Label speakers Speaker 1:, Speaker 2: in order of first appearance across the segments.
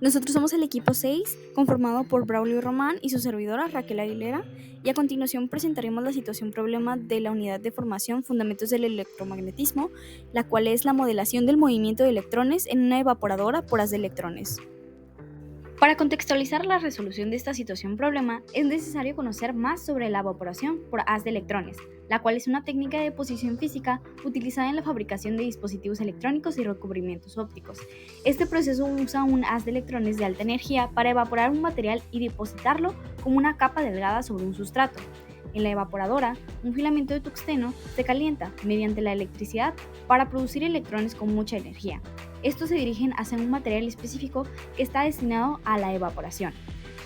Speaker 1: Nosotros somos el equipo 6, conformado por Braulio Román y su servidora Raquel Aguilera, y a continuación presentaremos la situación problema de la unidad de formación Fundamentos del electromagnetismo, la cual es la modelación del movimiento de electrones en una evaporadora por haz de electrones. Para contextualizar la resolución de esta situación problema, es necesario conocer más sobre la evaporación por haz de electrones, la cual es una técnica de deposición física utilizada en la fabricación de dispositivos electrónicos y recubrimientos ópticos. Este proceso usa un haz de electrones de alta energía para evaporar un material y depositarlo como una capa delgada sobre un sustrato. En la evaporadora, un filamento de tungsteno se calienta mediante la electricidad para producir electrones con mucha energía. Estos se dirigen hacia un material específico que está destinado a la evaporación.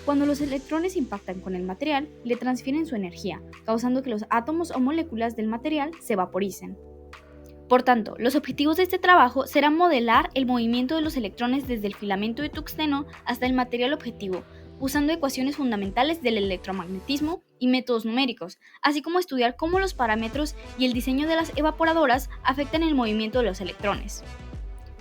Speaker 1: Cuando los electrones impactan con el material, le transfieren su energía, causando que los átomos o moléculas del material se vaporicen. Por tanto, los objetivos de este trabajo serán modelar el movimiento de los electrones desde el filamento de tungsteno hasta el material objetivo, usando ecuaciones fundamentales del electromagnetismo y métodos numéricos, así como estudiar cómo los parámetros y el diseño de las evaporadoras afectan el movimiento de los electrones.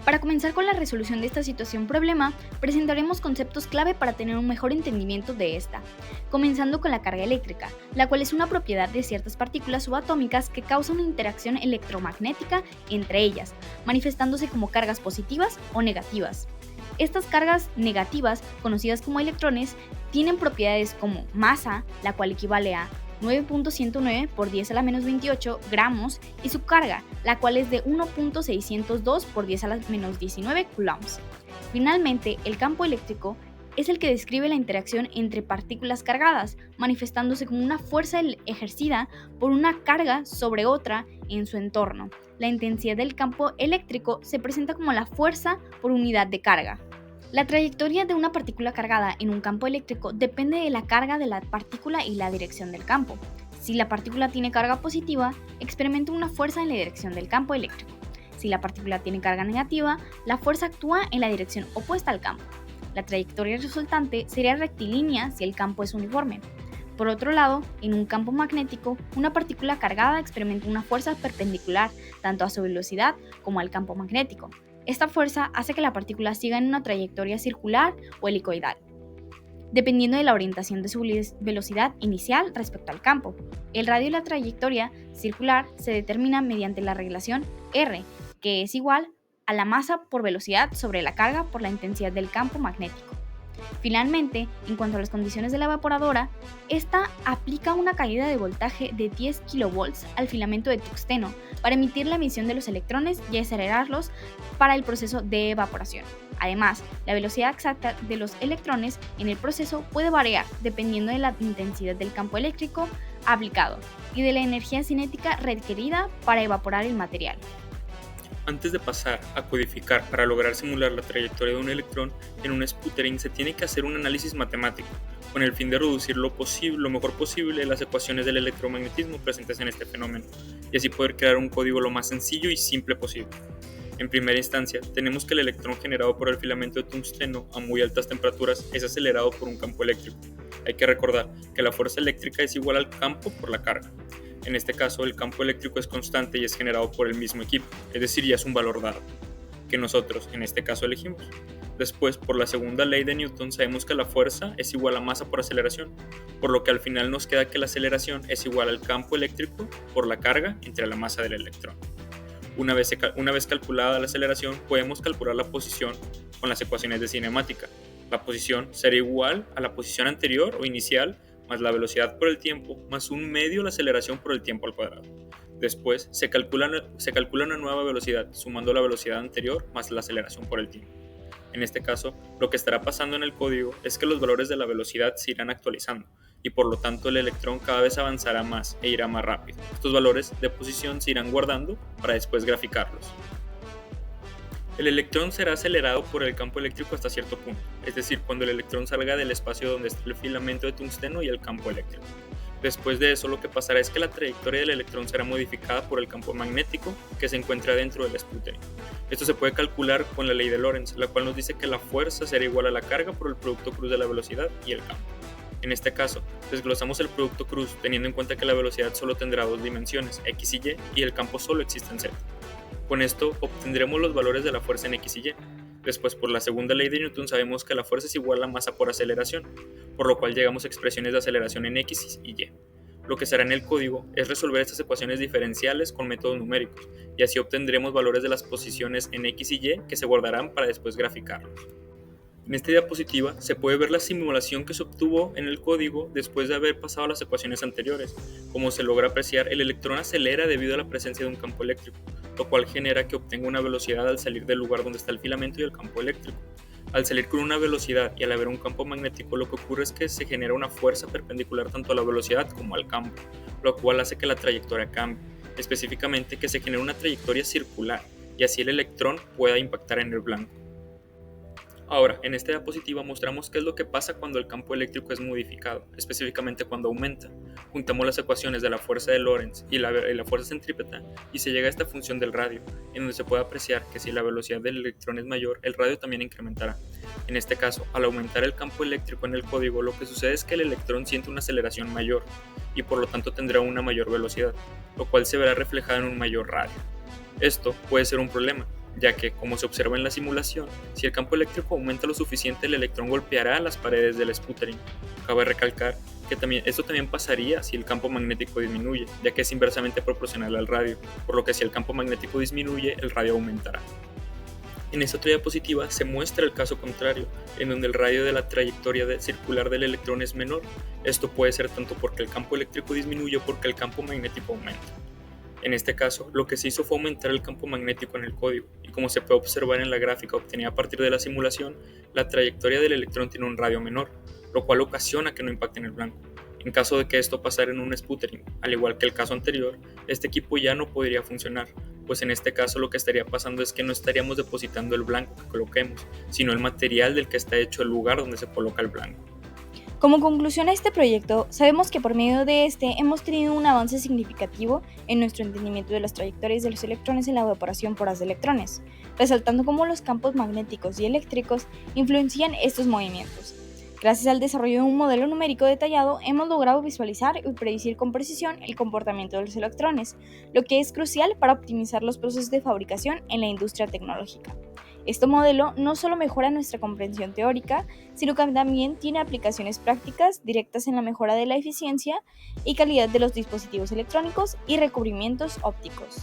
Speaker 1: Para comenzar con la resolución de esta situación problema, presentaremos conceptos clave para tener un mejor entendimiento de esta, comenzando con la carga eléctrica, la cual es una propiedad de ciertas partículas subatómicas que causa una interacción electromagnética entre ellas, manifestándose como cargas positivas o negativas. Estas cargas negativas, conocidas como electrones, tienen propiedades como masa, la cual equivale a 9.109 por 10 a la menos 28 gramos, y su carga, la cual es de 1.602 por 10 a la menos 19 coulombs. Finalmente, el campo eléctrico es el que describe la interacción entre partículas cargadas, manifestándose como una fuerza ejercida por una carga sobre otra en su entorno. La intensidad del campo eléctrico se presenta como la fuerza por unidad de carga. La trayectoria de una partícula cargada en un campo eléctrico depende de la carga de la partícula y la dirección del campo. Si la partícula tiene carga positiva, experimenta una fuerza en la dirección del campo eléctrico. Si la partícula tiene carga negativa, la fuerza actúa en la dirección opuesta al campo. La trayectoria resultante sería rectilínea si el campo es uniforme. Por otro lado, en un campo magnético, una partícula cargada experimenta una fuerza perpendicular tanto a su velocidad como al campo magnético. Esta fuerza hace que la partícula siga en una trayectoria circular o helicoidal, dependiendo de la orientación de su velocidad inicial respecto al campo. El radio de la trayectoria circular se determina mediante la regulación R, que es igual a la masa por velocidad sobre la carga por la intensidad del campo magnético. Finalmente, en cuanto a las condiciones de la evaporadora, esta aplica una caída de voltaje de 10 kV al filamento de tungsteno para emitir la emisión de los electrones y acelerarlos para el proceso de evaporación. Además, la velocidad exacta de los electrones en el proceso puede variar dependiendo de la intensidad del campo eléctrico aplicado y de la energía cinética requerida para evaporar el material.
Speaker 2: Antes de pasar a codificar para lograr simular la trayectoria de un electrón en un sputtering, se tiene que hacer un análisis matemático con el fin de reducir lo mejor posible las ecuaciones del electromagnetismo presentes en este fenómeno y así poder crear un código lo más sencillo y simple posible. En primera instancia, tenemos que el electrón generado por el filamento de tungsteno a muy altas temperaturas es acelerado por un campo eléctrico. Hay que recordar que la fuerza eléctrica es igual al campo por la carga. En este caso, el campo eléctrico es constante y es generado por el mismo equipo, es decir, ya es un valor dado, que nosotros, en este caso, elegimos. Después, por la segunda ley de Newton, sabemos que la fuerza es igual a masa por aceleración, por lo que al final nos queda que la aceleración es igual al campo eléctrico por la carga entre la masa del electrón. Una vez calculada la aceleración, podemos calcular la posición con las ecuaciones de cinemática. La posición será igual a la posición anterior o inicial más la velocidad por el tiempo, más un medio la aceleración por el tiempo al cuadrado. Después se calcula una nueva velocidad, sumando la velocidad anterior más la aceleración por el tiempo. En este caso, lo que estará pasando en el código es que los valores de la velocidad se irán actualizando, y por lo tanto el electrón cada vez avanzará más e irá más rápido. Estos valores de posición se irán guardando para después graficarlos. El electrón será acelerado por el campo eléctrico hasta cierto punto, es decir, cuando el electrón salga del espacio donde está el filamento de tungsteno y el campo eléctrico. Después de eso, lo que pasará es que la trayectoria del electrón será modificada por el campo magnético que se encuentra dentro del sputtering. Esto se puede calcular con la ley de Lorentz, la cual nos dice que la fuerza será igual a la carga por el producto cruz de la velocidad y el campo. En este caso, desglosamos el producto cruz teniendo en cuenta que la velocidad solo tendrá dos dimensiones, x y y el campo solo existe en z. Con esto obtendremos los valores de la fuerza en x y y. Después, por la segunda ley de Newton, sabemos que la fuerza es igual a masa por aceleración, por lo cual llegamos a expresiones de aceleración en X y Y. Lo que se hará en el código es resolver estas ecuaciones diferenciales con métodos numéricos, y así obtendremos valores de las posiciones en X y Y que se guardarán para después graficarlos. En esta diapositiva se puede ver la simulación que se obtuvo en el código después de haber pasado las ecuaciones anteriores. Como se logra apreciar, el electrón acelera debido a la presencia de un campo eléctrico, lo cual genera que obtenga una velocidad al salir del lugar donde está el filamento y el campo eléctrico. Al salir con una velocidad y al haber un campo magnético, lo que ocurre es que se genera una fuerza perpendicular tanto a la velocidad como al campo, lo cual hace que la trayectoria cambie, específicamente que se genere una trayectoria circular, y así el electrón pueda impactar en el blanco. Ahora, en esta diapositiva mostramos qué es lo que pasa cuando el campo eléctrico es modificado, específicamente cuando aumenta. Juntamos las ecuaciones de la fuerza de Lorentz y la fuerza centrípeta y se llega a esta función del radio, en donde se puede apreciar que si la velocidad del electrón es mayor, el radio también incrementará. En este caso, al aumentar el campo eléctrico en el código, lo que sucede es que el electrón siente una aceleración mayor y por lo tanto tendrá una mayor velocidad, lo cual se verá reflejado en un mayor radio. Esto puede ser un problema, ya que, como se observa en la simulación, si el campo eléctrico aumenta lo suficiente, el electrón golpeará las paredes del sputtering. Cabe recalcar que esto también pasaría si el campo magnético disminuye, ya que es inversamente proporcional al radio, por lo que si el campo magnético disminuye, el radio aumentará. En esta otra diapositiva se muestra el caso contrario, en donde el radio de la trayectoria circular del electrón es menor. Esto puede ser tanto porque el campo eléctrico disminuye o porque el campo magnético aumenta. En este caso, lo que se hizo fue aumentar el campo magnético en el código, y como se puede observar en la gráfica obtenida a partir de la simulación, la trayectoria del electrón tiene un radio menor, lo cual ocasiona que no impacte en el blanco. En caso de que esto pasara en un sputtering, al igual que el caso anterior, este equipo ya no podría funcionar, pues en este caso lo que estaría pasando es que no estaríamos depositando el blanco que coloquemos, sino el material del que está hecho el lugar donde se coloca el blanco.
Speaker 1: Como conclusión a este proyecto, sabemos que por medio de este hemos tenido un avance significativo en nuestro entendimiento de las trayectorias de los electrones en la evaporación por haz de electrones, resaltando cómo los campos magnéticos y eléctricos influencian estos movimientos. Gracias al desarrollo de un modelo numérico detallado, hemos logrado visualizar y predecir con precisión el comportamiento de los electrones, lo que es crucial para optimizar los procesos de fabricación en la industria tecnológica. Este modelo no solo mejora nuestra comprensión teórica, sino que también tiene aplicaciones prácticas directas en la mejora de la eficiencia y calidad de los dispositivos electrónicos y recubrimientos ópticos.